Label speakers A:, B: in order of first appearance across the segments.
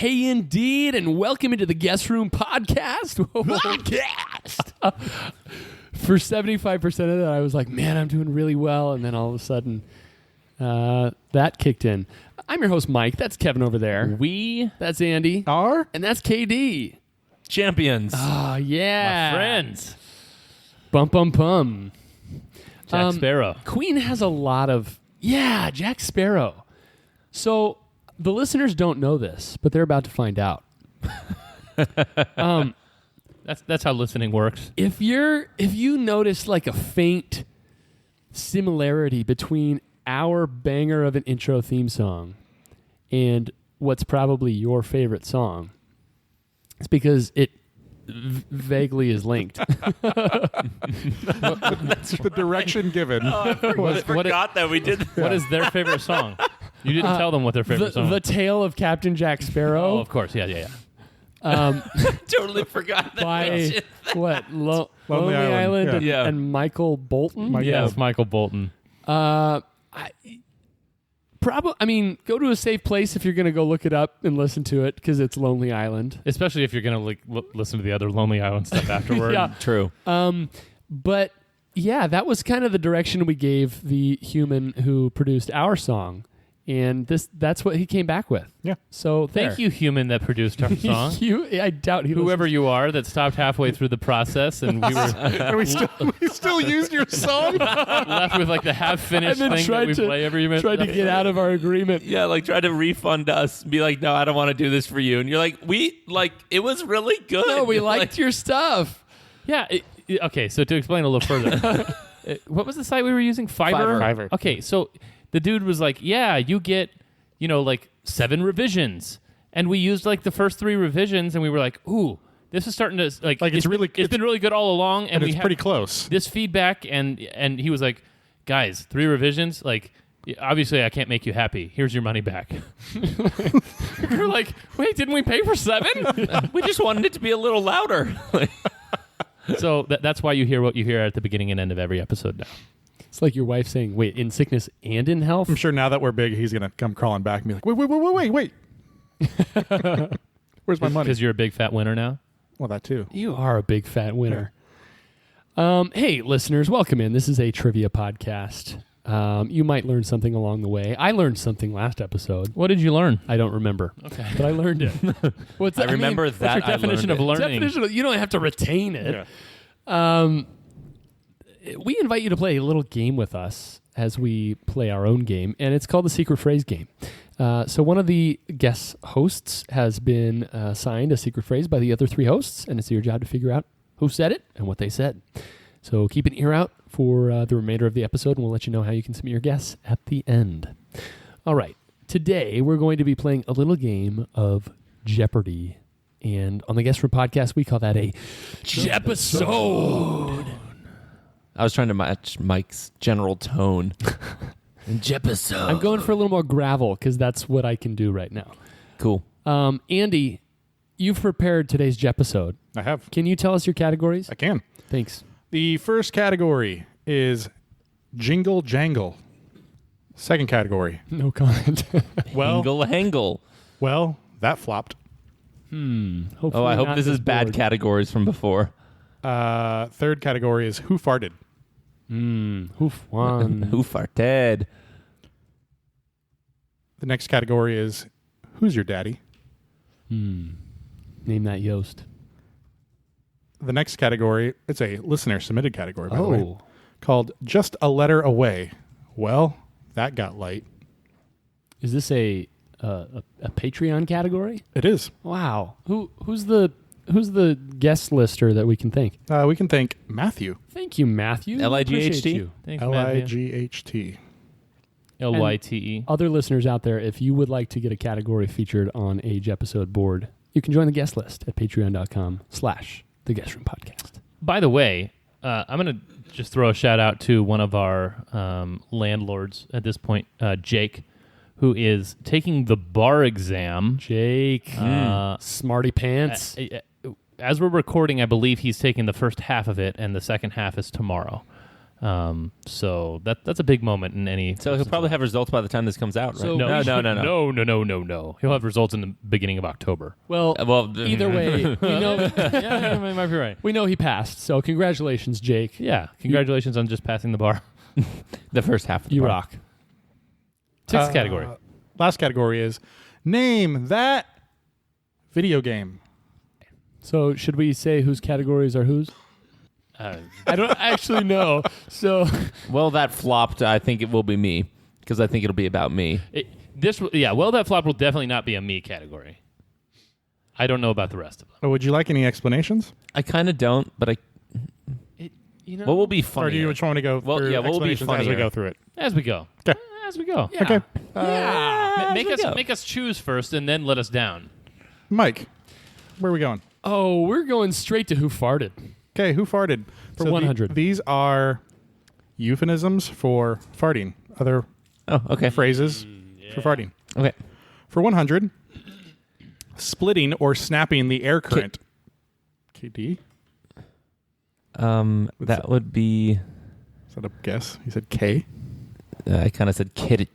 A: Hey, indeed, and welcome into the Guest Room Podcast. For 75% of that, I was like, man, I'm doing really well. And then all of a sudden, that kicked in. I'm your host, Mike. That's Kevin over there. That's Andy. And that's KD.
B: Champions.
A: Oh, yeah.
B: My friends.
A: Bum, bum, bum.
B: Jack Sparrow.
A: Queen has a lot of... Yeah, Jack Sparrow. So... The listeners don't know this, but they're about to find out.
B: That's how listening works.
A: If you notice like a faint similarity between our banger of an intro theme song and what's probably your favorite song, it's because it vaguely is linked.
C: The direction given.
B: I forgot that we did that. What is their favorite song? You didn't tell them what their favorite song was.
A: The Tale of Captain Jack Sparrow.
B: Oh, of course. Yeah.
D: Totally forgot that.
A: By what? Lonely Island and Michael Bolton?
B: Yes, Michael Bolton.
A: Go to a safe place if you're going to go look it up and listen to it because it's Lonely Island.
B: Especially if you're going to listen to the other Lonely Island stuff afterward.
A: Yeah.
B: True.
A: But yeah, that was kind of the direction we gave the human who produced our song. And that's what he came back with.
C: Yeah.
A: So
B: thank you, human that produced our song.
A: I doubt he
B: Whoever you are that stopped halfway through the process and we were
C: we still used your song.
B: left with like the half-finished thing that we play every minute.
A: Tried to get out of our agreement.
D: Yeah, like try to refund us. Be like, no, I don't want to do this for you. And you're like, it was really good.
A: No, we liked your stuff.
B: Yeah. Okay, so to explain a little further. What was the site we were using?
C: Fiverr.
B: Okay, so... The dude was like, yeah, you get, like 7 revisions. And we used like the first 3 revisions and we were like, ooh, this is starting to it's been really good all along. And
C: it's pretty close.
B: This feedback and he was like, guys, 3 revisions, like obviously I can't make you happy. Here's your money back. We were like, wait, didn't we pay for 7?
D: We just wanted it to be a little louder.
B: So that's why you hear what you hear at the beginning and end of every episode now.
A: It's like your wife saying, wait, in sickness and in health?
C: I'm sure now that we're big, he's going to come crawling back and be like, wait. Where's my money?
B: Because you're a big fat winner now?
C: Well, that too.
A: You are a big fat winner. Yeah. Hey, listeners, welcome in. This is a trivia podcast. You might learn something along the way. I learned something last episode.
B: What did you learn?
A: I don't remember.
B: Okay.
A: But I learned it.
D: What's your
B: definition of learning?
A: You don't have to retain it.
C: Yeah.
A: We invite you to play a little game with us as we play our own game, and it's called the Secret Phrase Game. So one of the guest hosts has been assigned a secret phrase by the other 3 hosts, and it's your job to figure out who said it and what they said. So keep an ear out for the remainder of the episode, and we'll let you know how you can submit your guess at the end. All right. Today, we're going to be playing a little game of Jeopardy, and on the Guest Room Podcast, we call that a Jepisode.
D: I was trying to match Mike's general tone. Jepisode.
A: I'm going for a little more gravel because that's what I can do right now.
D: Cool.
A: Andy, you've prepared today's Jepisode.
C: I have.
A: Can you tell us your categories?
C: I can.
A: Thanks.
C: The first category is Jingle Jangle. Second category.
A: No comment.
D: Hangle.
C: Well, that flopped.
A: Hopefully
D: I hope
A: not
D: this is bad
A: board.
D: categories from before.
C: Third category is Who Farted?
A: Who won?
D: Who farted?
C: The next category is Who's Your Daddy?
A: Name that Yost.
C: The next category, it's a listener submitted category, by the way,
A: Oh.
C: called Just a Letter Away. Well, that got light.
A: Is this a Patreon category?
C: It is.
A: Wow. Who's the guest lister that we can thank?
C: We can thank Matthew.
A: Thank you, Matthew.
D: L-I-G-H-T?
A: Appreciate you.
B: Thanks, Matthew.
C: L-I-G-H-T.
B: L-Y-T-E.
A: Other listeners out there, if you would like to get a category featured on a Jepisode board, you can join the guest list at patreon.com/The Guest Room Podcast.
B: By the way, I'm going to just throw a shout out to one of our landlords at this point, Jake, who is taking the bar exam.
A: Jake, smarty pants.
B: As we're recording, I believe he's taking the first half of it, and the second half is tomorrow. So that's a big moment in any.
D: So he'll probably have results by the time this comes out, right?
B: So
D: No.
B: No. He'll have results in the beginning of October.
A: Well,
D: Well,
A: either way, we know
B: Yeah, you might be right.
A: we know he passed. So congratulations, Jake.
B: Yeah, congratulations on just passing the bar.
D: the first half of the
A: You
D: bar.
A: rock.
B: Sixth category.
C: Last category is name that video game.
A: So should we say whose categories are whose? I don't actually know. So
D: Well, that flopped. I think it will be me because I think it'll be about me.
B: That flop will definitely not be a me category. I don't know about the rest of them.
C: Oh, would you like any explanations?
D: I kind of don't, but what will be funny?
C: Or do you want to go
D: Well,
C: through
D: yeah, what will be
C: explanations as we
D: funnier?
C: go through it?
B: As we go.
C: Okay.
B: As we go.
A: yeah.
C: Okay.
B: Make us choose first and then let us down.
C: Mike, where are we going?
A: Oh, we're going straight to who farted.
C: Okay, who farted?
A: For 100.
C: These are euphemisms for farting. Other
D: Oh, okay.
C: phrases for farting.
D: Okay.
C: For 100, splitting or snapping the air current. KD?
D: That would be.
C: Is that a guess? He said K.
D: I kind of said kid.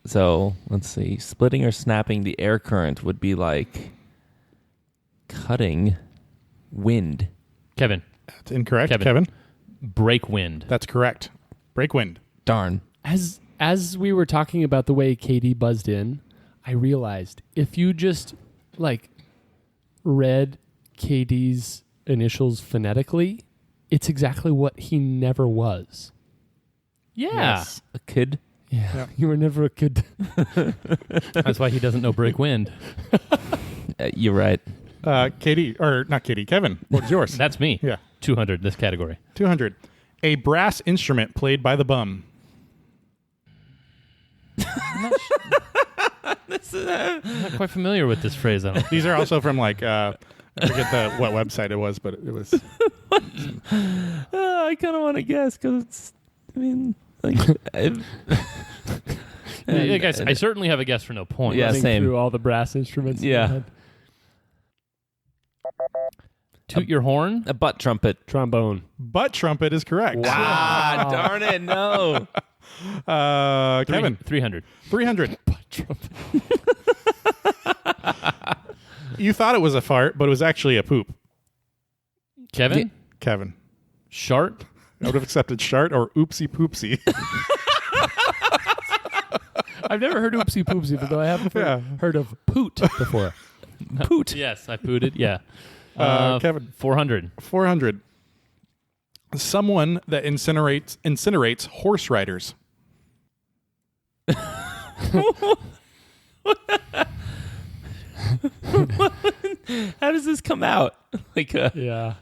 D: So let's see. Splitting or snapping the air current would be like cutting wind.
B: Kevin,
C: That's incorrect.
B: Kevin.
C: Kevin?
B: break wind.
C: That's correct. Break wind.
D: Darn.
A: As we were talking about the way KD buzzed in, I realized if you just read KD's initials phonetically, it's exactly what he never was.
B: Yeah.
C: Yes.
D: A kid.
A: Yeah.
C: Yep.
A: You were never a good.
B: That's why he doesn't know break wind.
D: You're right.
C: KD, or not KD, Kevin, what's yours?
B: That's me.
C: Yeah.
B: 200, this category.
C: 200. A brass instrument played by the bum.
B: I'm not quite familiar with this phrase. I don't.
C: These are also from I forget what website it was, but it was.
D: I kind of want to guess because it's. I mean,
B: Guys, I certainly have a guess for no point.
D: Yeah,
A: Running
D: same.
A: Through all the brass instruments. in
D: Yeah.
A: your head.
B: Toot your horn.
D: a butt trumpet.
A: Trombone.
C: Butt trumpet is correct.
D: Ah, darn it! No.
C: Kevin,
B: 300.
C: 300.
A: Butt trumpet.
C: You thought it was a fart, but it was actually a poop.
B: Kevin.
C: Kevin,
B: Shart.
C: I would have accepted shart or oopsie poopsie.
A: I've never heard oopsie poopsie, but though I have heard of poot before.
B: Poot. Yes, I pooted. Yeah.
C: Kevin,
B: 400.
C: 400. Someone that incinerates horse riders.
D: How does this come out?
A: Yeah.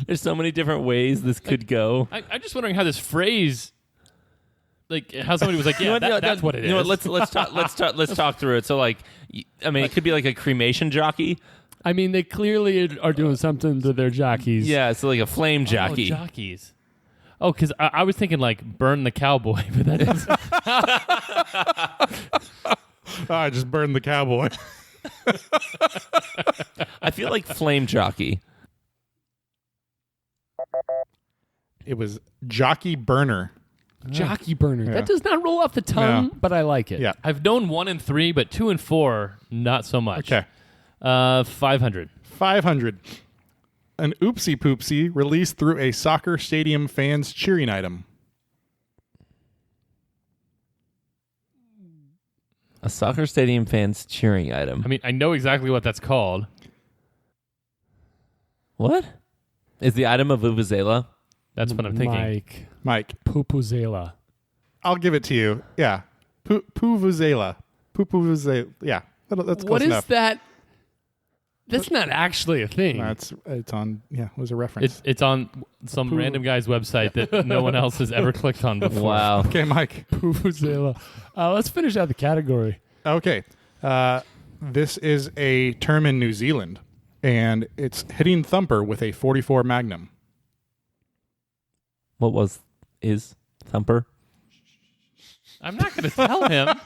D: There's so many different ways this could go.
B: I'm just wondering how this phrase, how somebody was like, yeah, that's what it is.
D: You know what, let's talk through it. So it could be like a cremation jockey.
A: I mean, they clearly are doing something to their jockeys.
D: Yeah, so like a flame jockey.
B: Oh, jockeys. Oh, because I was thinking burn the cowboy, but that is.
C: I just burned the cowboy.
D: I feel like flame jockey.
C: It was jockey burner.
A: Jockey burner.
C: Yeah.
A: That does not roll off the tongue,
C: No.
A: but I like it.
C: Yeah.
B: I've known 1 and 3, but 2 and 4, not so much.
C: Okay.
B: 500.
C: 500. An oopsie poopsie released through a soccer stadium fan's cheering item.
D: A soccer stadium fan's cheering item.
B: I mean, I know exactly what that's called.
D: What? Is the item a vuvuzela?
B: That's what I'm thinking.
C: Mike,
A: Pupuzela.
C: I'll give it to you. Yeah. Puvuzela. Pupuzela. Yeah. That's close
A: What is
C: enough.
A: that? That's not actually a thing.
C: It's on, it was a reference.
B: It's on some random guy's website that no one else has ever clicked on before.
D: Wow.
C: Okay, Mike.
A: Pupuzela. Let's finish out the category.
C: Okay. This is a term in New Zealand, and it's hitting thumper with a 44 Magnum.
D: What is thumper?
B: I'm not going to tell him.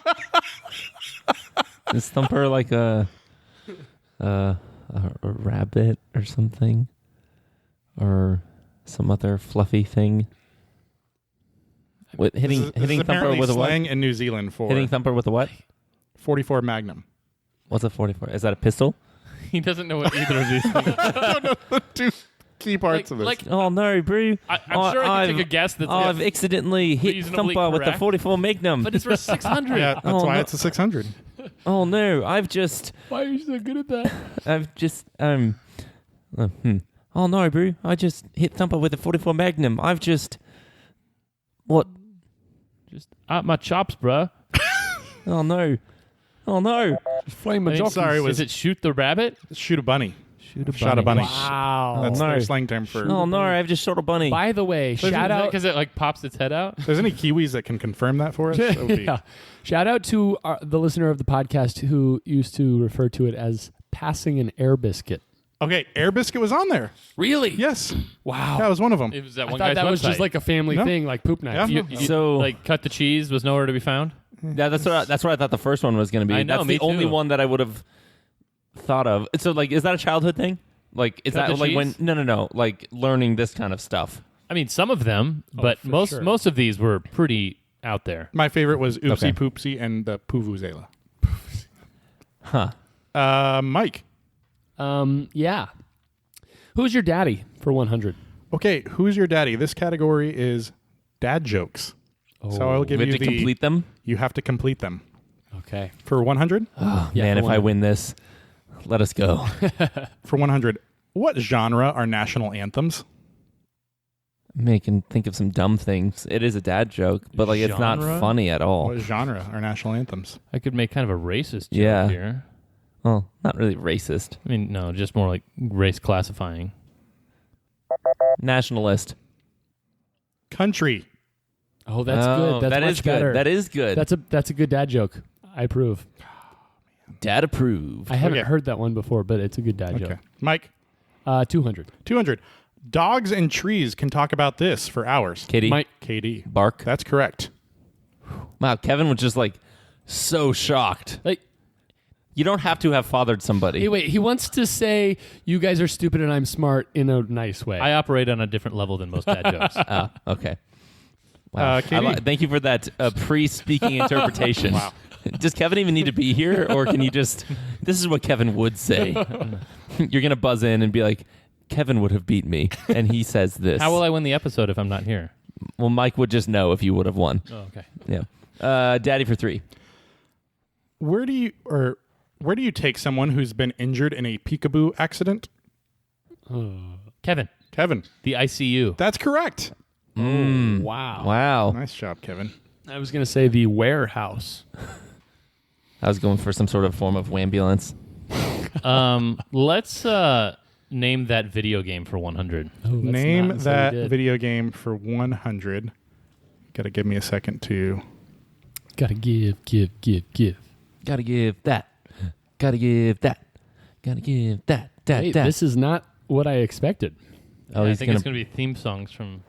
D: Is thumper like a rabbit or something? or some other fluffy thing. With hitting
C: This is
D: Thumper
C: apparently
D: with a what?
C: slang in New Zealand for
D: Hitting Thumper with a what?
C: 44 Magnum.
D: What's a 44? Is that a pistol?
B: He doesn't know what either of these things are.
C: I don't know the two key parts of it.
D: Oh no, bro!
B: I'm sure I can take a guess that's
D: I've accidentally hit
B: reasonably
D: Thumper with the
B: correct.
D: 44 Magnum.
B: but it's for 600.
C: Yeah, that's
D: Oh,
C: why
D: no.
C: it's a 600.
D: Oh no, I've just
A: Why are you so good at that?
D: Oh no, bro! I just hit Thumper with a 44 Magnum. I've just what?
B: Just my chops, bruh.
D: Oh no! Oh no!
A: Flame
B: I think-
A: of
C: sorry,
B: is it shoot the rabbit?
C: Shoot a bunny.
B: Shoot a bunny.
C: Shot a bunny.
A: Wow.
C: That's
D: no.
C: their slang term for.
D: Oh no! I've just shot a bunny.
A: By the way, shout out.
B: because it like pops its head out.
C: If there's any Kiwis that can confirm that for us, that would be
A: Yeah. Shout out to the listener of the podcast who used to refer to it as passing an air biscuit.
C: Okay, Air Biscuit was on there.
A: Really?
C: Yes.
A: Wow.
C: That was one of them.
B: It was that
A: I
B: one
A: thought
B: guy's
A: that was
B: website.
A: just like a family
C: No.
A: thing, like poop knife.
C: Yeah.
D: So-
B: like cut the cheese was nowhere to be found.
D: Yeah, that's what I thought the first one was going to be.
B: I know,
D: That's
B: me
D: the only
B: too.
D: one that I would have thought of. So, like, is that a childhood thing? Like, is
B: Cut
D: that
B: the
D: like when?
B: cheese?
D: No. Like learning this kind of stuff.
B: I mean, some of them, but
A: for
B: most
A: sure.
B: most of these were pretty out there.
C: My favorite was Oopsie
D: Okay.
C: Poopsie and the Puvuzela.
D: Huh?
C: Mike.
A: Yeah. Who's your daddy for 100?
C: Okay, who's your daddy? This category is dad jokes. So I'll give
D: We
C: you
D: have to
C: the.
D: complete them.
C: You have to complete them
A: Okay.
C: for 100.
D: Oh,
A: Yeah,
D: man,
A: for
D: if I
A: 100.
D: win this, let us go.
C: For 100, what genre are national anthems?
D: I can think of some dumb things. It is a dad joke, but like it's not
B: Genre?
D: funny at all.
C: What genre are national anthems?
B: I could make kind of a racist joke
D: Yeah.
B: here.
D: Well, not really racist.
B: I mean, no, just more like race classifying.
D: Nationalist.
C: Country.
A: Oh, that's good. That's
D: that
A: much
D: is
A: better.
D: good. That is good.
A: That's a good dad joke. I approve.
D: Dad approved.
A: I haven't
C: Okay.
A: heard that one before, but it's a good dad
C: Okay. Mike.
A: joke. 200.
C: 200. Dogs and trees can talk about this for hours.
D: Katie,
A: Mike.
C: KD.
D: bark.
C: That's correct.
D: Wow, Kevin was just like so shocked.
A: Like,
D: You don't have to have fathered somebody.
A: hey, wait. He wants to say you guys are stupid and I'm smart in a nice way.
B: I operate on a different level than most dad jokes.
D: Oh, okay. Wow.
C: Katie.
D: Thank you for that pre-speaking interpretation.
C: Wow.
D: Does Kevin even need to be here, or can you just? This is what Kevin would say. You're gonna buzz in and be like, "Kevin would have beat me," and he says this.
B: How will I win the episode if I'm not here?
D: Well, Mike would just know if you would have won.
B: Oh, okay.
D: Yeah. Daddy for 3.
C: Where do you take someone who's been injured in a peekaboo accident?
B: Kevin,
C: Kevin.
B: the ICU.
C: That's correct.
A: Wow.
D: Wow.
C: Nice job, Kevin.
A: I was going to say the warehouse.
D: I was going for some sort of form of wambulance.
B: Let's name that video game for 100.
A: Oh, that's
C: Name
A: not- so we
C: that
A: did.
C: video game for 100. Got to give me a second to.
A: Gotta give.
D: Gotta give that. Gotta give that. Gotta give that.
A: Hey,
D: that.
A: this is not what I expected.
D: Oh,
B: I
D: he's
B: think
D: gonna.
B: it's going to be theme songs from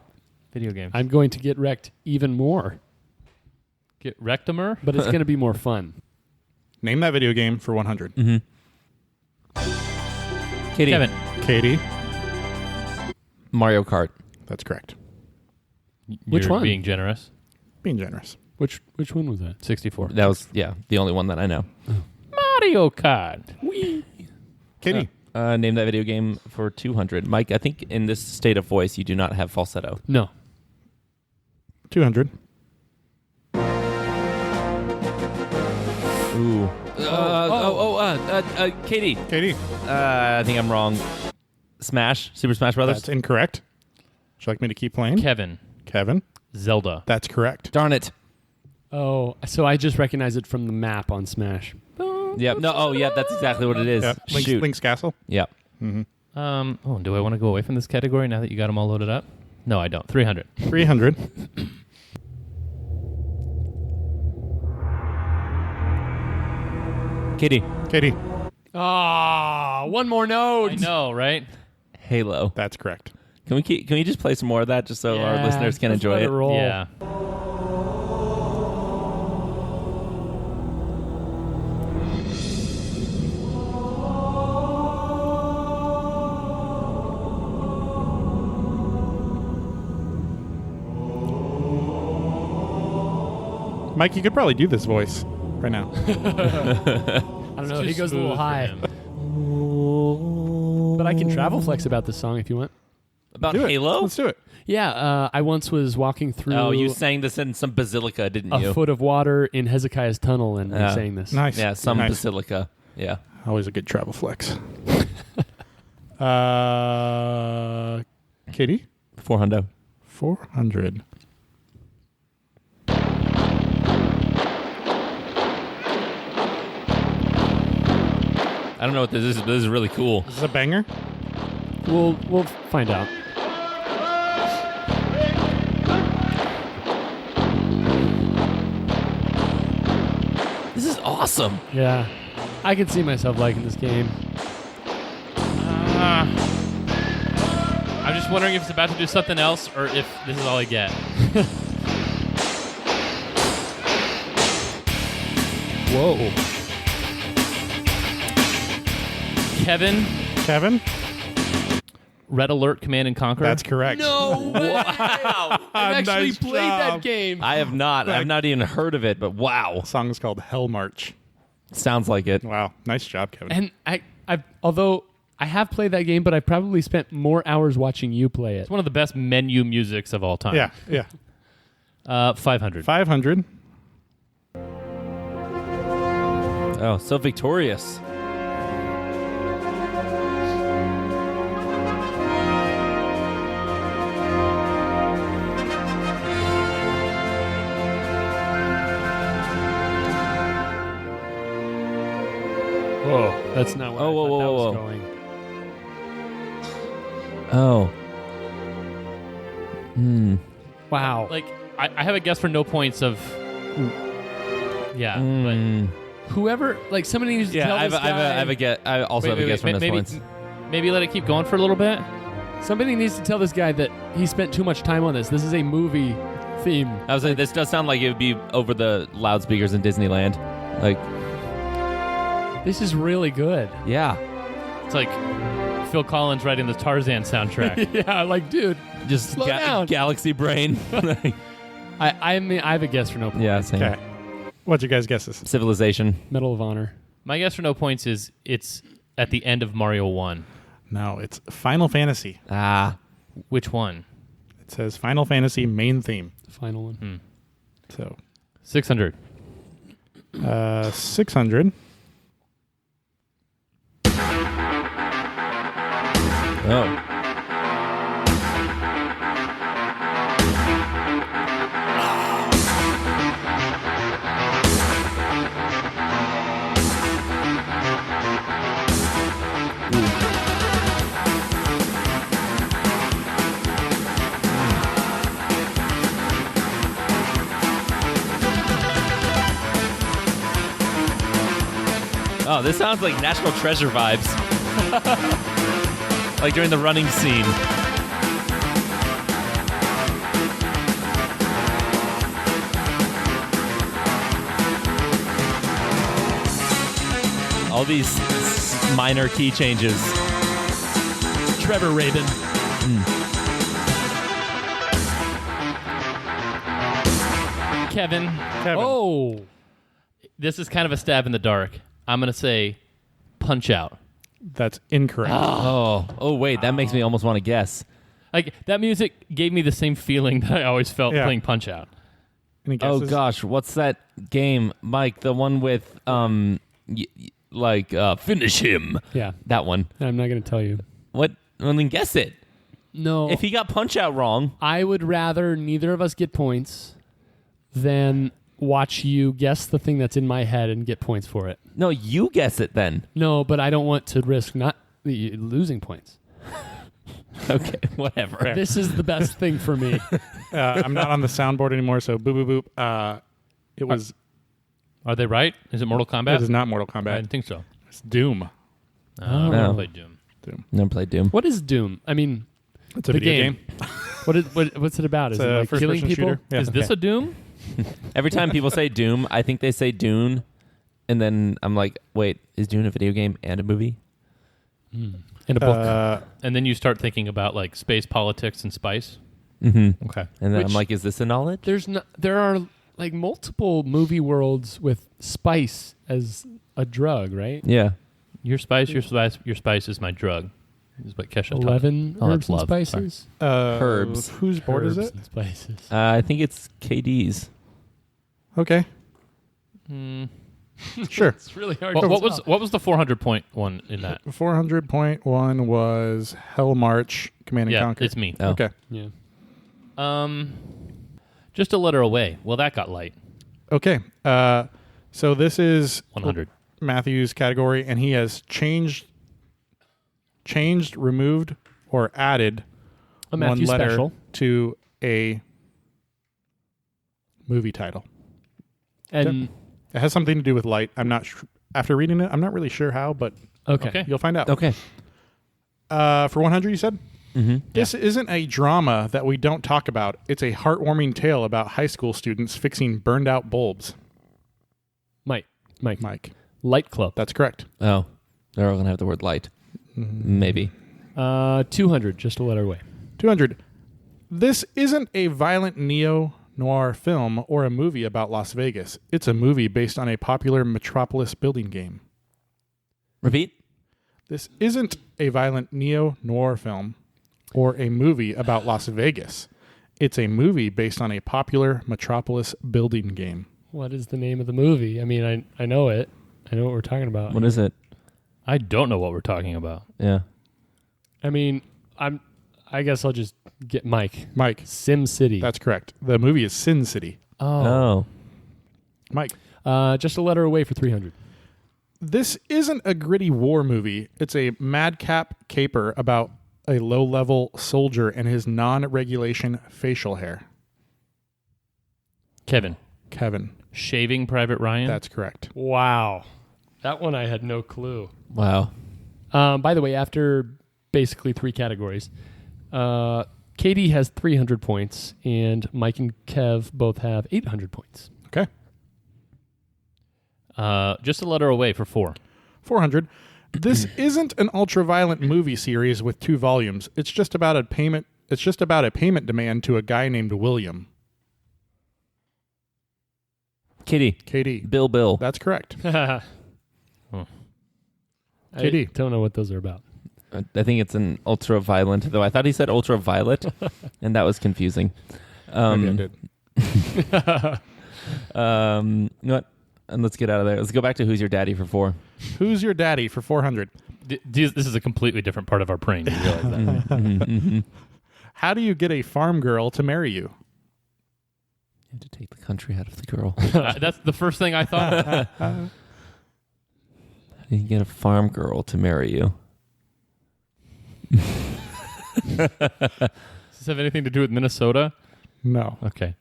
B: video games.
A: I'm going to get wrecked even more,
B: Get Rectimer?
A: but it's going to be more fun.
C: Name that video game for 100.
D: Katie.
B: Kevin.
C: Katie.
D: Mario Kart.
C: That's correct.
A: Which
B: You're
A: one?
B: being generous.
C: Being generous.
A: Which one was that?
B: 64.
D: That was the only one that I know.
B: Mario Kart.
C: Katie.
D: Name that video game for 200. Mike, I think in this state of voice you do not have falsetto.
A: No.
C: 200.
D: Ooh. Katie.
C: Katie.
D: I think I'm wrong. Smash. Super Smash Brothers.
C: That's incorrect. Would you like me to keep playing?
B: Kevin.
C: Kevin.
B: Zelda.
C: That's correct.
D: Darn it.
A: Oh, so I just recognize it from the map on Smash.
D: Yep. No. Oh, yeah. That's exactly what it is.
C: Yep.
D: Shoot.
C: Link's Castle.
D: Yep.
B: Do I want to go away from this category now that you got them all loaded up? No, I don't. 300.
C: 300.
D: Katie.
C: Katie.
A: Ah, one more
B: I
A: node.
B: know, right?
D: Halo.
C: That's correct.
D: Can we just play some more of that just so our
A: Yeah,
D: listeners can
A: let's
D: enjoy
A: let
D: it?
A: roll.
B: Yeah.
C: Mike, you could probably do this voice right now.
A: I don't know. He goes a little high. But I can travel flex about this song if you want.
D: About
C: Do it.
D: Halo?
C: Let's do it.
A: Yeah, I once was walking through
D: Oh, you sang this in some basilica, didn't
A: a
D: you?
A: foot of water in Hezekiah's tunnel and we sang this.
C: Nice.
D: Yeah, some
C: nice.
D: basilica. Yeah.
C: Always a good travel flex. Katie?
D: 400.
C: 400.
D: I don't know what this is, but this is really cool.
C: Is this a banger?
A: We'll find out.
D: This is awesome.
A: Yeah. I can see myself liking this game.
B: I'm just wondering if it's about to do something else or if this is all I get.
A: Whoa.
B: Kevin, Red Alert Command and Conquer.
C: That's correct.
A: No way! I've actually
C: Nice
A: played that
C: job.
A: game.
D: I have not. I've not even heard of it, but wow.
C: The song is called Hell March.
D: Sounds like it.
C: Wow. Nice job, Kevin.
A: And although I have played that game, but I've probably spent more hours watching you play it.
B: It's one of the best menu musics of all time.
C: yeah.
B: 500.
C: 500.
D: Oh, so victorious.
A: Whoa, that's not where
D: Oh,
A: I
D: whoa,
A: thought that
D: whoa,
A: was
D: whoa.
A: going.
D: Oh.
A: Wow.
B: Like, I have a guess for no points of... Yeah, but...
A: Whoever, like, somebody needs to
D: Yeah,
A: tell
D: I
A: this guy.
D: have a guess. I also
B: Wait,
D: have a guess from this
B: maybe,
D: points.
B: maybe let it keep going for a little bit.
A: Somebody needs to tell this guy that he spent too much time on this. This is a movie theme.
D: I was like, this does sound like it would be over the loudspeakers in Disneyland. Like,
A: This is really good.
D: yeah.
B: It's like Phil Collins writing the Tarzan soundtrack.
A: Yeah, like, dude,
D: Just
A: Slow down.
D: galaxy brain.
A: I mean, I have a guess for no points.
D: Yeah, same.
C: Okay. What's your guys' guesses?
D: Civilization.
A: Medal of Honor.
B: My guess for no points is it's at the end of Mario 1.
C: No, it's Final Fantasy.
D: Ah.
B: Which one?
C: It says Final Fantasy main theme.
A: The final one.
C: So
B: 600.
C: 600.
D: Oh. Oh, this sounds like National Treasure vibes. Like during the running scene. All these minor key changes.
A: Trevor Rabin.
B: Kevin,
A: Oh.
B: this is kind of a stab in the dark. I'm going to say Punch Out.
C: That's incorrect.
D: Oh, wait, that makes me almost want to guess.
B: Like, that music gave me the same feeling that I always felt
C: Yeah.
B: playing Punch Out.
C: Any
D: Oh
C: guesses?
D: gosh, what's that game, Mike? The one with finish him.
A: Yeah.
D: That one.
A: I'm not going to tell you.
D: What? Well, then guess it.
A: No.
D: If he got Punch Out wrong,
A: I would rather neither of us get points than watch you guess the thing that's in my head and get points for it.
D: no, you guess it then.
A: No, but I don't want to risk not losing points.
D: Okay, whatever.
A: This is the best thing for me.
C: I'm not on the soundboard anymore, so boop, boop, boop. It was.
B: Are they right? Is it Mortal
C: It
B: Kombat?
C: is not Mortal
B: I
C: Kombat.
B: didn't think so.
C: It's Doom.
B: I
D: No.
B: never played Doom.
D: Never played Doom.
A: What is Doom? I mean,
C: It's a
A: The
C: video
A: game.
C: game.
A: what's it about? Is
C: It's
A: it
C: a
A: like killing
C: first-person
A: people?
C: shooter. Yeah.
B: Is this a Doom?
D: Every time people say Doom, I think they say Dune, and then I'm like, wait, is Dune a video game and a movie?
A: In a book.
B: And then you start thinking about like space politics and spice.
D: Mm-hmm.
B: Okay.
D: And then
A: Which-
D: I'm like, is this a knowledge?
A: There are like multiple movie worlds with spice as a drug, right?
D: Yeah.
B: Your spice is my drug. Is what Kesha taught me.
A: 11
B: Oh,
A: herbs
B: that's
A: and
B: love.
A: spices.
C: Herbs. Whose board is
A: Herbs
C: it?
A: and spices.
D: I think it's KD's.
C: Okay. Sure.
A: It's really hard.
B: What was the 400-point one in that?
C: 400.1 was Hell March, Command and
B: Yeah,
C: Conquer.
B: it's me.
D: Oh.
C: Okay.
A: Yeah.
B: Just a letter away. Well, that got light.
C: Okay. So this is
B: 100.
C: Matthew's category, and he has changed, removed, or added
A: A
C: one
A: Matthew
C: letter
A: special.
C: to a movie title.
A: And
C: It has something to do with light. I'm not after reading it, I'm not really sure how, but
A: okay.
C: you'll find out.
D: Okay.
C: For 100, you said?
D: Mm-hmm.
C: This isn't a drama that we don't talk about. It's a heartwarming tale about high school students fixing burned out bulbs.
A: Mike.
C: Mike.
A: Light Club.
C: That's correct.
D: Oh, they're all going to have the word light. Maybe.
A: 200, just a letter away.
C: 200. This isn't a violent neo-noir film or a movie about Las Vegas. It's a movie based on a popular Metropolis building game.
D: Repeat.
C: This isn't a violent neo-noir film or a movie about Las Vegas. It's a movie based on a popular Metropolis building game.
A: What is the name of the movie? I mean, I know it. I know what we're talking about.
D: What is it?
B: I don't know what we're talking about.
D: Yeah.
A: I mean, I guess I'll just get Mike.
C: Mike.
A: Sim City.
C: That's correct. The movie is Sin City.
D: Oh.
C: Mike.
A: Just a letter away for 300.
C: This isn't a gritty war movie. It's a madcap caper about a low-level soldier and his non-regulation facial hair.
B: Kevin. Shaving Private Ryan?
C: That's correct.
A: Wow. That one I had no clue.
D: Wow.
A: By the way, after basically 3 categories, Katie has 300 points, and Mike and Kev both have 800 points.
C: Okay.
B: Just a letter away for 4.
C: 400. This isn't an ultra-violent movie series with 2 volumes. It's just about a payment. It's just about a payment demand to a guy named William.
D: Kitty.
C: KD.
D: Bill.
C: That's correct.
A: I
C: KD.
A: don't know what those are about.
D: I think it's an ultra-violent, though I thought he said ultraviolet, and that was confusing.
C: Maybe I did.
D: You know what? And let's get out of there. Let's go back to Who's Your Daddy for 4.
C: Who's your daddy for 400?
B: This is a completely different part of our brain. You realize that?
C: How do you get a farm girl to marry you?
D: You have to take the country out of the girl.
B: That's the first thing I thought.
D: How do you get a farm girl to marry you?
B: Does this have anything to do with Minnesota?
C: No.
B: Okay.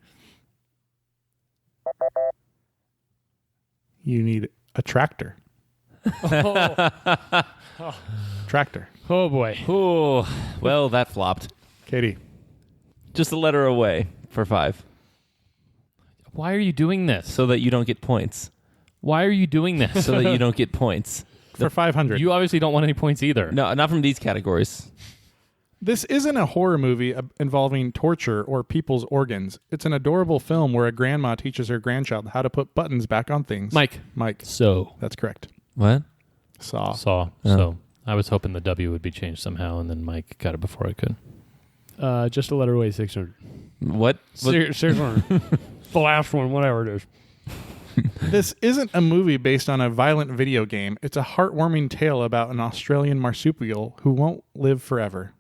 C: You need a tractor. Tractor.
A: Oh, boy.
D: Oh, well, that flopped.
C: Katie.
D: Just a letter away for 5,
B: Why are you doing this?
D: so that you don't get points.
B: Why are you doing this?
D: So that you don't get points.
C: For 500.
B: You obviously don't want any points either.
D: No, not from these categories.
C: This isn't a horror movie involving torture or people's organs. It's an adorable film where a grandma teaches her grandchild how to put buttons back on things.
A: Mike. So.
C: That's correct.
D: What?
C: Saw.
B: Saw.
D: Oh.
B: So I was hoping the W would be changed somehow, and then Mike got it before I could.
A: Just a letter away, 600.
D: What?
A: 600. The last one, whatever it is.
C: This isn't a movie based on a violent video game. It's a heartwarming tale about an Australian marsupial who won't live forever.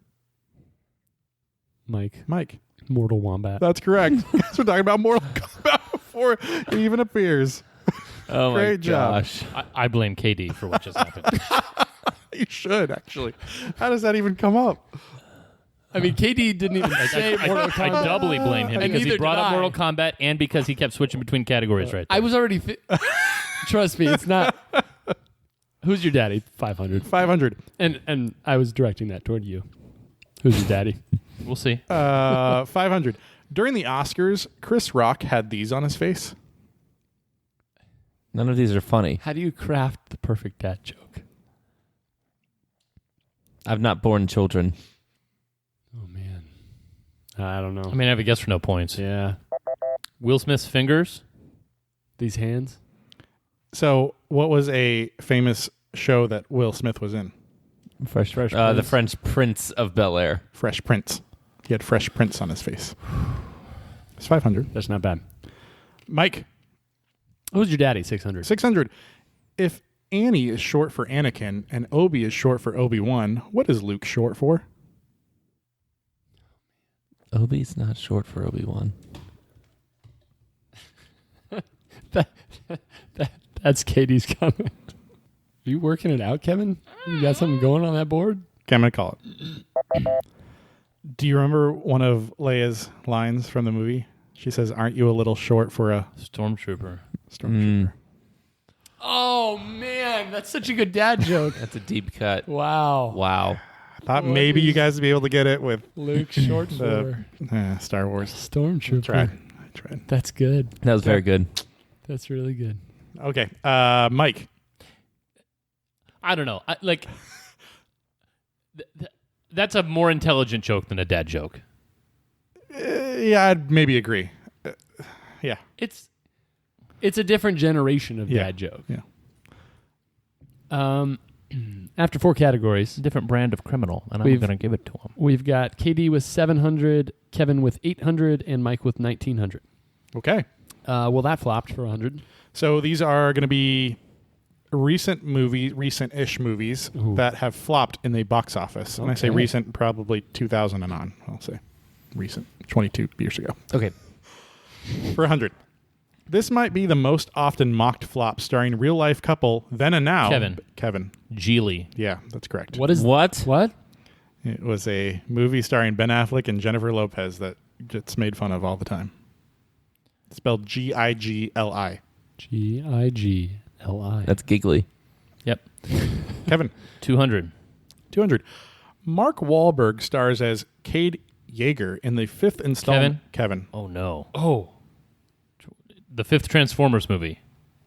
A: Mike. Mortal Wombat.
C: That's correct. We're talking about Mortal Kombat before it even appears.
D: Oh my
C: Great job.
D: gosh.
B: I blame KD for what just happened.
C: You should, actually. How does that even come up?
A: I mean, KD didn't even say Mortal Kombat.
B: I doubly blame him
A: And
B: because he
A: neither
B: brought
A: did
B: up
A: I.
B: Mortal Kombat and because he kept switching between categories right there.
A: I was already... Trust me, it's not... Who's your daddy? 500.
C: 500.
A: And I was directing that toward you. Who's your daddy?
B: We'll see.
C: 500. During the Oscars, Chris Rock had these on his face.
D: None of these are funny.
A: How do you craft the perfect dad joke?
D: I've not born children.
A: Oh, man. I don't know.
B: I mean, I have a guess for no points.
A: Yeah.
B: Will Smith's fingers?
A: These hands.
C: So, what was a famous show that Will Smith was in?
D: Fresh
A: Prince.
D: the French Prince of Bel-Air.
C: Fresh Prince. He had Fresh Prince on his face. It's 500.
A: That's not bad.
C: Mike,
A: Who's your daddy? 600.
C: 600. If Annie is short for Anakin and Obi is short for Obi-Wan, what is Luke short for?
D: Obi's not short for Obi-Wan.
A: That's Katie's comment. Are you working it out, Kevin? You got something going on that board?
C: Okay, I'm going to call it. Do you remember one of Leia's lines from the movie? She says, "Aren't you a little short for a
B: Stormtrooper.
C: stormtrooper?"
A: Oh, man. That's such a good dad joke.
D: That's a deep cut.
A: Wow.
D: Wow.
C: I thought maybe you guys would be able to get it with
A: Luke short for
C: Star Wars.
A: Stormtrooper.
C: I tried.
A: That's good.
D: That was very good.
A: That's really good.
C: Okay. Mike.
B: I don't know. That's a more intelligent joke than a dad joke.
C: Yeah, I'd maybe agree. Yeah.
A: It's a different generation of dad joke.
C: Yeah.
A: After 4 categories,
B: Different brand of criminal, and I'm
A: We've-
B: going to give it to him.
A: we've got KD with 700, Kevin with 800, and Mike with 1900.
C: Okay.
A: Well, that flopped for 100.
C: So these are going to be recent-ish movies
A: Ooh.
C: that have flopped in the box office. And I say
A: Okay.
C: recent, probably 2000 and on. I'll say recent, 22 years ago.
A: Okay.
C: For 100. This might be the most often mocked flop starring real-life couple then and now. Kevin.
B: Geely.
C: Yeah, that's correct.
A: What is
D: What?
A: What?
C: It was a movie starring Ben Affleck and Jennifer Lopez that gets made fun of all the time. It's spelled Gigli.
A: Gigli.
D: That's giggly.
B: Yep.
C: Kevin.
B: 200.
C: 200. Mark Wahlberg stars as Cade Yeager in the 5th installment. Kevin.
B: Oh, no.
A: Oh.
B: The 5th Transformers movie.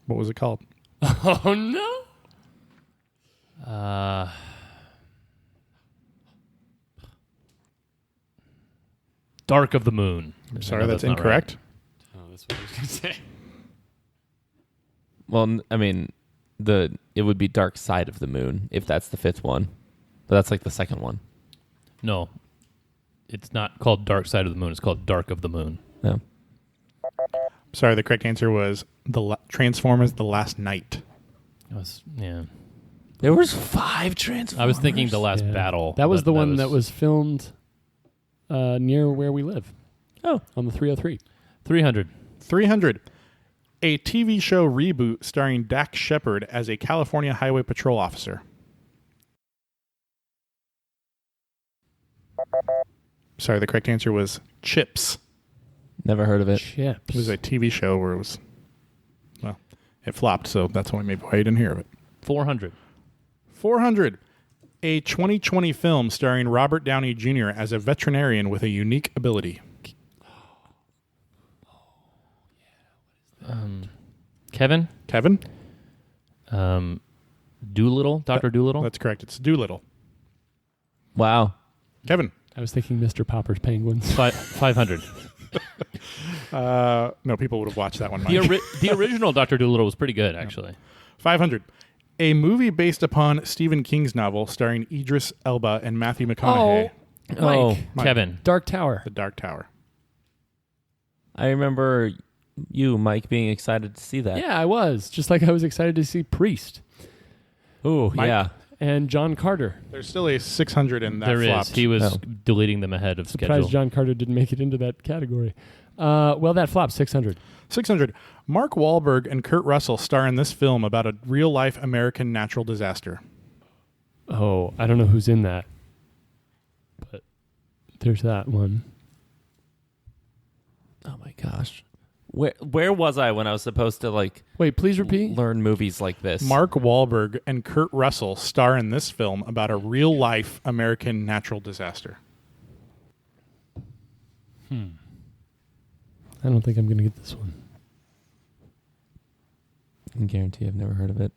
C: What was it called?
A: Oh, no.
B: Dark of the Moon.
C: Sorry,
B: No,
C: that's
B: not
C: incorrect.
A: Oh, that's what I was going to say.
D: Well, I mean, it would be Dark Side of the Moon if that's the 5th one. But that's like the 2nd one.
B: right. No. It's not called Dark Side of the Moon. It's called Dark of the Moon.
D: No.
C: Sorry, the correct answer was Transformers: The Last Night.
B: Yeah.
D: There was 5 Transformers.
B: I was thinking The Last
A: Yeah.
B: Battle.
A: That was
B: but
A: the one that was filmed near where we live.
D: Oh.
A: On the 303.
B: 300.
C: 300. A TV show reboot starring Dax Shepard as a California Highway Patrol officer. Sorry, the correct answer was Chips.
D: Never heard of it.
A: Chips.
C: It was a TV show where it flopped, so that's why maybe why you didn't hear of it.
B: 400.
C: 400. A 2020 film starring Robert Downey Jr. as a veterinarian with a unique ability.
B: Kevin?
C: Kevin?
B: Doolittle? Dr. Doolittle?
C: That's correct. It's Doolittle.
D: Wow.
C: Kevin?
A: I was thinking Mr. Popper's Penguins.
B: 500.
C: No, people would have watched that one. Mike.
B: The original Dr. Doolittle was pretty good, actually.
C: 500. A movie based upon Stephen King's novel starring Idris Elba and Matthew McConaughey.
D: Oh,
C: Mike.
B: Kevin.
A: Dark Tower.
C: The Dark Tower.
D: I remember you, Mike, being excited to see that.
A: Yeah, I was. Just like I was excited to see Priest
D: Ooh,
C: Mike?
D: yeah.
A: and John Carter.
C: There's still a 600 in that
B: There
C: flopped.
B: is. He was
D: Oh.
B: deleting them ahead of
A: Surprised
B: schedule.
A: John Carter didn't make it into that category. Well, that flopped 600.
C: 600. Mark Wahlberg and Kurt Russell star in this film about a real-life American natural disaster.
A: Oh, I don't know who's in that. But there's that one.
D: Oh my gosh. Where was I when I was supposed to
A: Wait, please repeat.
D: learn movies like this?
C: Mark Wahlberg and Kurt Russell star in this film about a real-life American natural disaster.
A: I don't think I'm going to get this one.
D: I can guarantee I've never heard of it.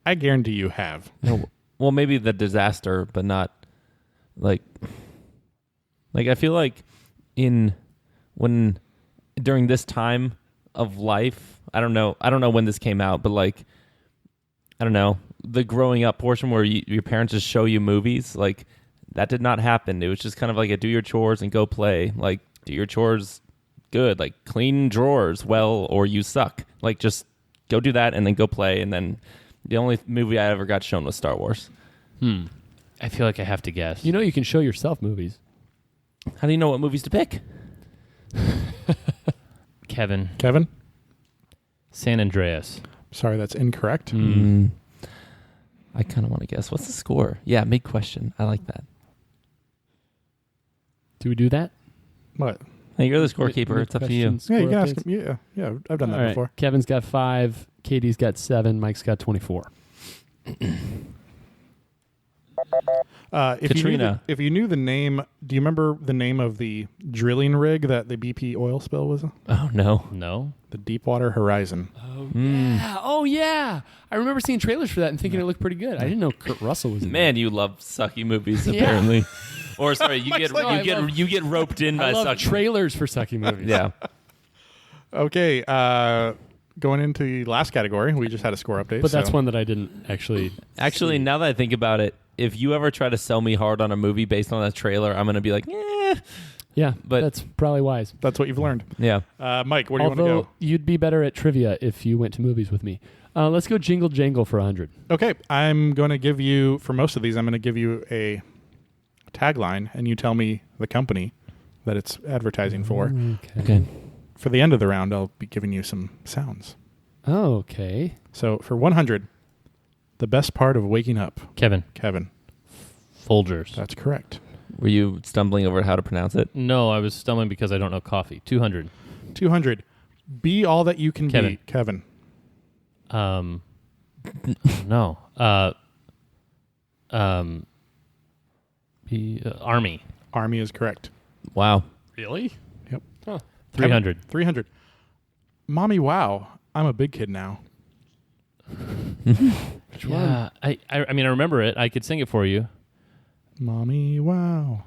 C: I guarantee you have.
D: No. Well, maybe the disaster, but not like I feel like during this time of life. I don't know when this came out, but like, I don't know, the growing up portion where your parents just show you movies, like that did not happen. It was just kind of like a do your chores and go play. Like, do your chores good, like clean drawers well, or you suck. Like, just go do that and then go play. And then the only movie I ever got shown was Star Wars.
B: I feel like I have to guess.
A: You know you can show yourself movies.
D: How do you know what movies to pick?
B: Kevin.
C: San
B: Andreas.
C: Sorry, that's incorrect.
D: I kind of want to guess. What's the score? Yeah, big question. I like that.
A: Do we do that?
C: What?
D: Hey, you're the scorekeeper. It's up to you.
C: Yeah, you can ask him. Yeah, I've done that before.
A: Kevin's got 5. Katie's got 7. Mike's got 24.
D: Katrina.
C: If you knew the name, do you remember the name of the drilling rig that the BP oil spill was?
D: Oh, no.
B: No.
C: The Deepwater Horizon.
A: Oh, yeah. I remember seeing trailers for that and thinking it looked pretty good. I didn't know Kurt Russell was in
D: Man, you love sucky movies,
A: Yeah.
D: apparently. Or sorry, you get
A: like,
D: you get roped in
A: that.
D: by
A: I love
D: sucky.
A: trailers for sucky movies.
D: Yeah.
C: Okay, going into the last category, we just had a score update.
A: But that's
C: so-
A: one that I didn't actually
D: Actually,
A: see.
D: now that I think about it, if you ever try to sell me hard on a movie based on that trailer, I'm going to be like,
A: Yeah,
D: but-
A: that's probably wise.
C: That's what you've learned.
D: yeah.
C: Mike, where do you want
A: Although
C: to go?
A: you'd be better at trivia if you went to movies with me. Let's go Jingle Jangle for 100.
C: Okay, I'm going to give you, for most of these, I'm going to give you a tagline, and you tell me the company that it's advertising for.
D: Okay.
C: For the end of the round, I'll be giving you some sounds.
A: Okay.
C: So for 100, the best part of waking up,
B: Kevin. Folgers.
C: That's correct.
D: Were you stumbling over how to pronounce it?
B: No, I was stumbling because I don't know coffee. 200.
C: 200, be all that you can
B: Kevin.
C: be. Kevin.
B: No. Army.
C: Army is correct.
D: Wow.
A: Really?
C: Yep.
A: Huh.
B: 300.
C: 300. Mommy, wow, I'm a big kid now.
A: Which one?
B: Yeah. I mean, I remember it. I could sing it for you.
C: Mommy, wow.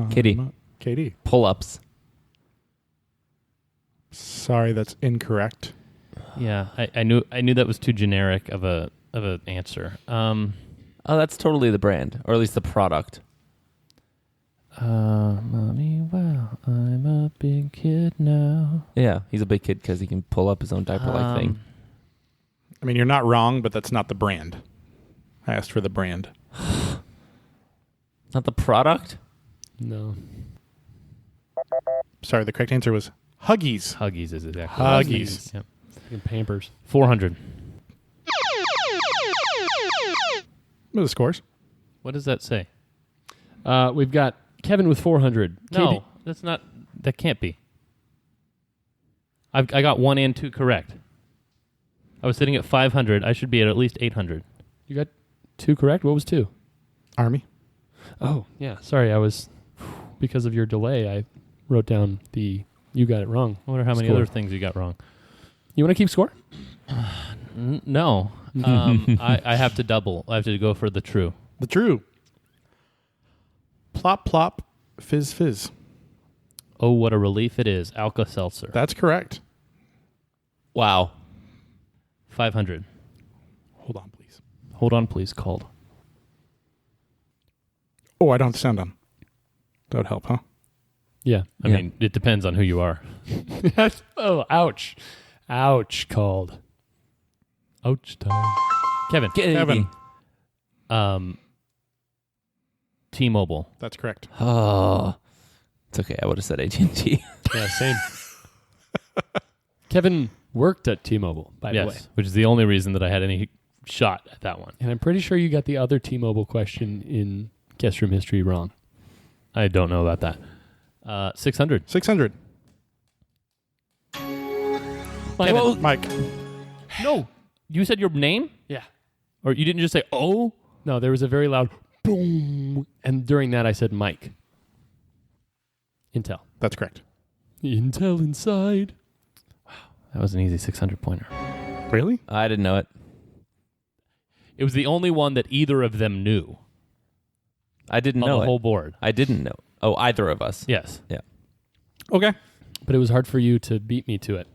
D: Kitty.
C: Katie.
D: Pull-ups.
C: Sorry, that's incorrect.
B: Yeah. I knew that was too generic of an answer.
D: Oh, that's totally the brand, or at least the product.
B: Mommy, wow, I'm a big kid now.
D: Yeah, he's a big kid because he can pull up his own diaper-like thing.
C: I mean, you're not wrong, but that's not the brand. I asked for the brand.
D: Not the product?
A: No.
C: Sorry, the correct answer was Huggies.
B: Huggies is exactly
C: Huggies.
B: Yep.
A: Fucking Pampers.
B: 400.
C: What are the scores?
B: What does that say?
A: We've got Kevin with 400.
B: No,
A: Katie-
B: that's not. That can't be. I got 1 and 2 correct. I was sitting at 500. I should be at least 800.
A: You got 2 correct? What was 2?
C: Army.
A: Oh, yeah. Sorry, I was... Because of your delay, I wrote down the... You got it wrong.
B: I wonder how many
A: Score.
B: other things you got wrong.
A: You want to keep score?
B: No. I have to double. I have to go for the true.
C: The true. Plop, plop, fizz, fizz.
B: Oh, what a relief it is. Alka-Seltzer.
C: That's correct.
D: Wow.
B: 500.
C: Hold on, please.
B: Hold on, please. Called.
C: Oh, I don't have the sound on. That would help, huh?
A: Yeah.
B: I mean, it depends on who you are.
A: Oh, ouch. Ouch, called. Ouch time.
B: Kevin.
C: Kevin.
B: T-Mobile.
C: That's correct.
D: Oh. It's okay. I would have said AT&T.
A: Yeah, same. Kevin worked at T-Mobile, by the way.
B: Yes, which is the only reason that I had any shot at that one.
A: And I'm pretty sure you got the other T-Mobile question in Guest Room History wrong.
B: I don't know about that. 600.
C: 600.
B: Kevin.
C: Mike.
B: No. You said your name?
A: Yeah.
B: Or you didn't just say, oh?
A: No, there was a very loud boom. And during that, I said Mike. Intel.
C: That's correct.
A: Intel inside.
B: That was an easy 600 pointer.
C: Really?
D: I didn't know it.
B: It was the only one that either of them knew
D: I didn't
B: on
D: know
B: the
D: it.
B: whole board.
D: I didn't know. Oh, either of us.
B: Yes.
D: Yeah.
C: Okay.
A: But it was hard for you to beat me to it.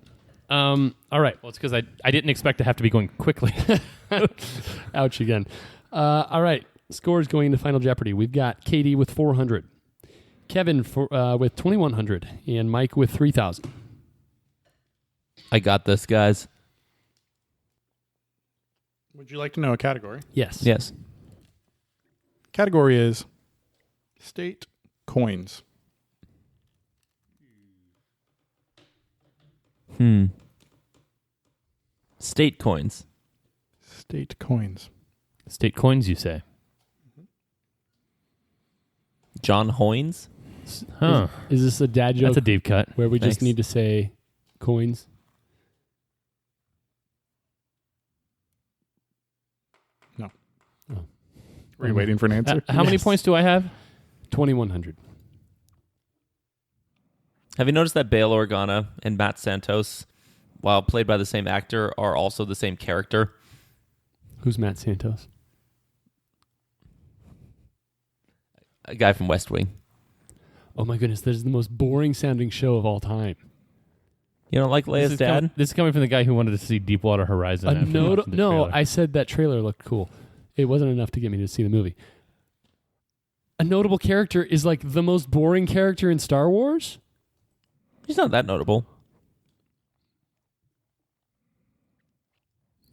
A: All right.
B: Well, it's because I didn't expect to have to be going quickly.
A: Ouch again. All right. Scores going into Final Jeopardy. We've got Katie with 400, Kevin with 2,100, and Mike with 3,000.
D: I got this, guys.
C: Would you like to know a category?
A: Yes.
D: Yes.
C: Category is state coins.
D: State coins.
C: State coins.
B: State coins, you say?
D: John Hoynes?
B: Huh.
A: Is this a dad joke
B: That's a deep cut.
A: where we just
D: Thanks.
A: need to say coins?
C: No.
A: Oh.
C: Were you waiting for an answer?
B: How many
A: Yes.
B: points do I have?
A: 2,100.
D: Have you noticed that Bail Organa and Matt Santos, while played by the same actor, are also the same character?
A: Who's Matt Santos?
D: A guy from West Wing.
A: Oh my goodness, this is the most boring sounding show of all time.
D: You don't like Leia's dad?
B: This is coming from the guy who wanted to see Deepwater Horizon. after watching the
A: No,
B: trailer.
A: I said that trailer looked cool. It wasn't enough to get me to see the movie. A notable character is like the most boring character in Star Wars?
D: He's not that notable.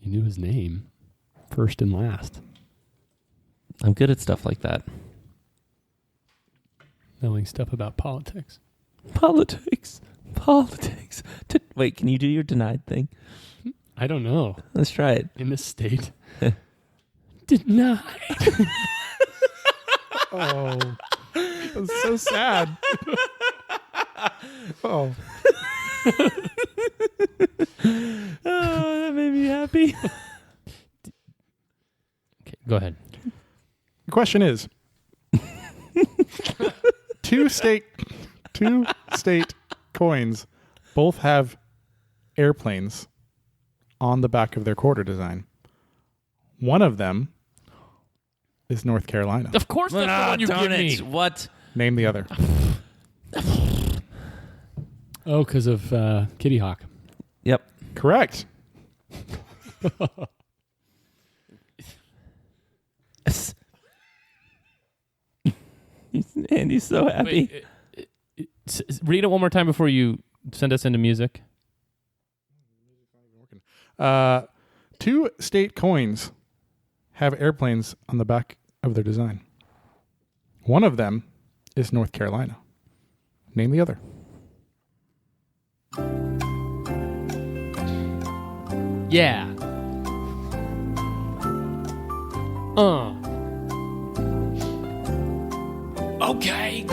A: You knew his name. First and last.
D: I'm good at stuff like that.
A: Knowing stuff about politics.
D: Politics. Wait, can you do your denied thing?
A: I don't know.
D: Let's try it.
A: In this state. Denied.
C: Oh, that's so sad. Oh,
D: Oh, that made me happy.
B: Okay, go ahead.
C: the question is: two state coins both have airplanes on the back of their quarter design. One of them is North Carolina.
B: Of course, that's the one you
D: darn
B: give me.
D: it. What?
C: Name the other.
A: Oh, because of Kitty Hawk.
D: Yep.
C: Correct.
D: Andy's so happy.
B: Wait, read it one more time before you send us into music.
C: Two state coins have airplanes on the back of their design. One of them is North Carolina. Name the other.
A: Yeah. Okay.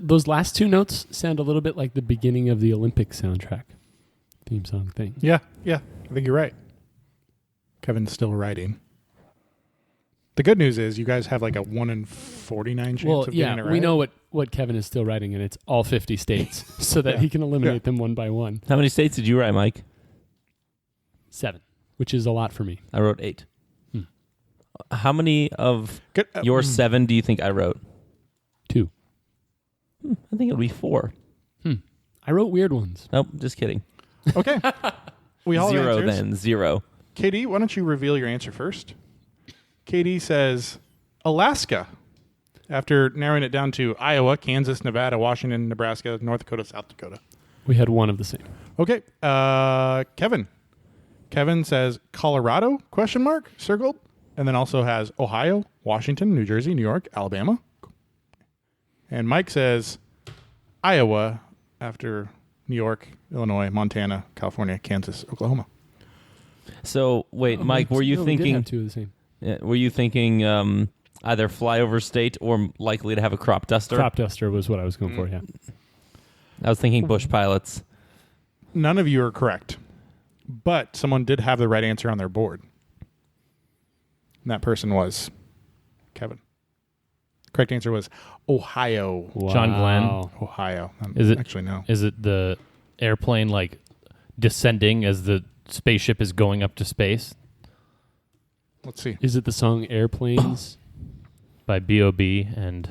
A: Those last two notes sound a little bit like the beginning of the Olympic soundtrack theme song thing.
C: Yeah, I think you're right. Kevin's still writing. The good news is you guys have like a 1 in 49 chance
A: Well,
C: of getting it right.
A: we know what Kevin is still writing, and it's all 50 states, so that he can eliminate them one by one.
D: How many states did you write, Mike?
A: 7, which is a lot for me.
D: I wrote 8. How many of
C: Good,
D: your 7 do you think I wrote?
A: 2.
D: I think it'll be 4.
A: I wrote weird ones.
D: Nope, just kidding.
C: Okay. We all have
D: 0
C: answers.
D: then. 0.
C: Katie, why don't you reveal your answer first? Katie says Alaska. After narrowing it down to Iowa, Kansas, Nevada, Washington, Nebraska, North Dakota, South Dakota.
A: We had one of the same.
C: Okay. Kevin. Kevin says Colorado, ? Circled. And then also has Ohio, Washington, New Jersey, New York, Alabama. And Mike says Iowa after New York, Illinois, Montana, California, Kansas, Oklahoma.
D: So, wait, Mike, were you
A: No, we did
D: thinking...
A: have 2 of the same.
D: Were you thinking either flyover state or likely to have a crop duster?
A: Crop duster was what I was going for, yeah.
D: I was thinking bush pilots.
C: None of you are correct, but someone did have the right answer on their board. And that person was Kevin. Correct answer was Ohio.
B: John Glenn.
C: Ohio.
B: Is it
C: actually no?
B: Is it the airplane like descending as the spaceship is going up to space
C: Let's see.
A: Is it the song Airplanes?
B: by B.O.B. and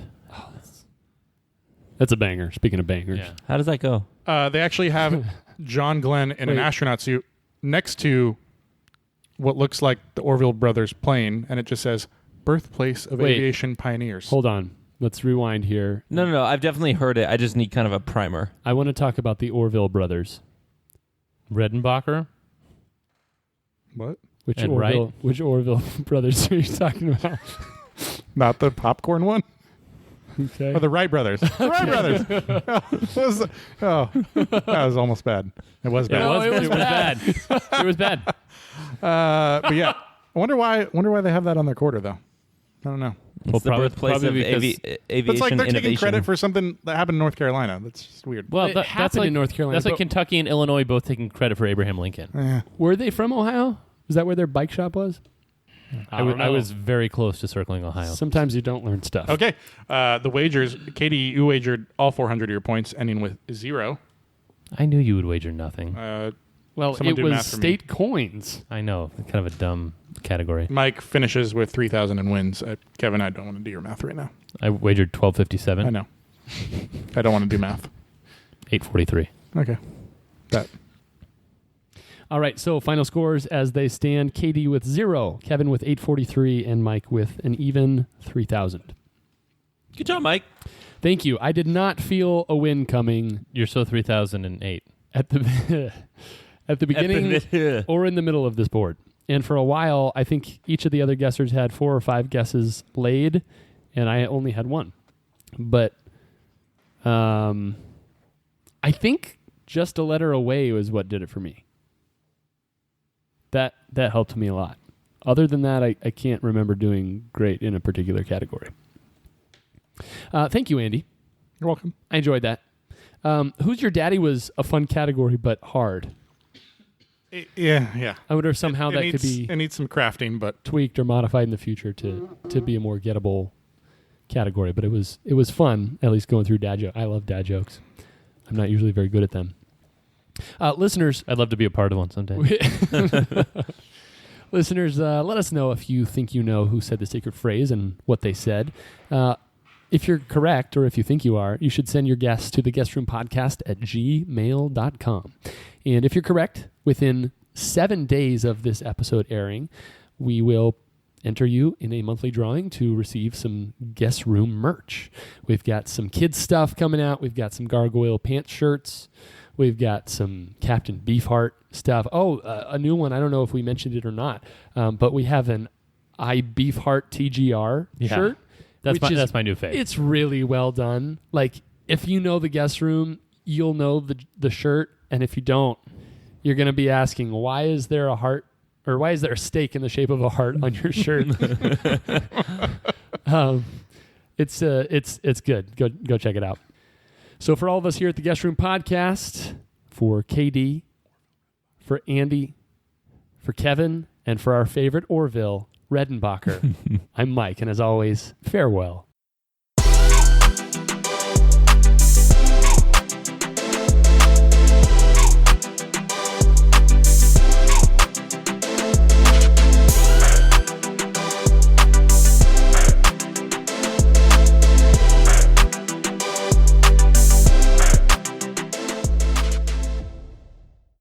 A: That's a banger. Speaking of bangers.
B: yeah.
D: How does that go?
C: They actually have John Glenn in an
A: Wait.
C: astronaut suit next to what looks like the Orville brothers plane, and it just says "Birthplace of
A: Wait.
C: Aviation Pioneers."
A: Hold on. Let's rewind here.
D: No. I've definitely heard it. I just need kind of a primer.
A: I want to talk about the Orville brothers.
B: Redenbacher.
C: What?
A: Which
B: And
A: Orville brothers are you talking about?
C: Not the popcorn one?
A: Okay.
C: Oh, the Wright brothers. The Wright brothers. That was almost bad. It was bad.
B: It was bad. It was bad.
C: But yeah, I wonder why they have that on their quarter though. I don't know.
D: It's
B: Well,
D: the
B: probably-
D: birthplace
B: probably
D: of
B: because-
D: aviation
C: It's like they're
D: innovation.
C: taking credit for something that happened in North Carolina. That's just weird.
B: Well,
A: It
B: that's
A: happened
B: like
A: in North Carolina,
B: That's like
A: but-
B: Kentucky and Illinois both taking credit for Abraham Lincoln.
C: Yeah.
A: Were they from Ohio? Is that where their bike shop was?
B: I was very close to circling Ohio.
A: Sometimes you don't learn stuff.
C: Okay. The wagers. Katie, you wagered all 400 of your points, ending with 0.
B: I knew you would wager nothing.
A: Well,
C: Someone
A: it
C: do
A: was
C: math for me.
A: state coins.
B: I know, kind of a dumb category.
C: Mike finishes with 3,000 and wins. Kevin, I don't want to do your math right now.
B: I wagered
C: I
B: 1257,
C: know. I don't want to do math.
B: 843.
C: Okay. That.
A: All right, so final scores as they stand. Katie with 0, Kevin with 843, and Mike with an even 3,000.
D: Good job, Mike.
A: Thank you. I did not feel a win coming
B: You're so 3008.
A: at the at the beginning or in the middle of this board. And for a while, I think each of the other guessers had 4 or 5 guesses laid, and I only had 1. But I think just a letter away was what did it for me. That helped me a lot. Other than that, I can't remember doing great in a particular category. Thank you, Andy.
C: You're welcome.
A: I enjoyed that. Who's Your Daddy was a fun category, but hard.
C: Yeah.
A: I wonder if somehow that
C: needs,
A: could be
C: It needs some crafting, but
A: tweaked or modified in the future to be a more gettable category. But it was fun, at least going through dad jokes. I love dad jokes. I'm not usually very good at them. Listeners,
B: I'd love to be a part of one someday.
A: listeners, let us know if you think you know who said the secret phrase and what they said. If you're correct, or if you think you are, you should send your guess to theguestroom@gmail.com. And if you're correct, within 7 days of this episode airing, we will enter you in a monthly drawing to receive some guest room merch. We've got some kids stuff coming out. We've got some gargoyle pants shirts. We've got some Captain Beefheart stuff. Oh, a new one. I don't know if we mentioned it or not, but we have an I Beefheart TGR shirt.
B: That's my new fave.
A: It's really well done. Like, if you know the guest room, you'll know the shirt, and if you don't, you're going to be asking, why is there a heart, or why is there a steak in the shape of a heart on your shirt? It's good. Go check it out. So for all of us here at the Guest Room Podcast, for KD, for Andy, for Kevin, and for our favorite Orville, Redenbacher, I'm Mike, and as always, farewell.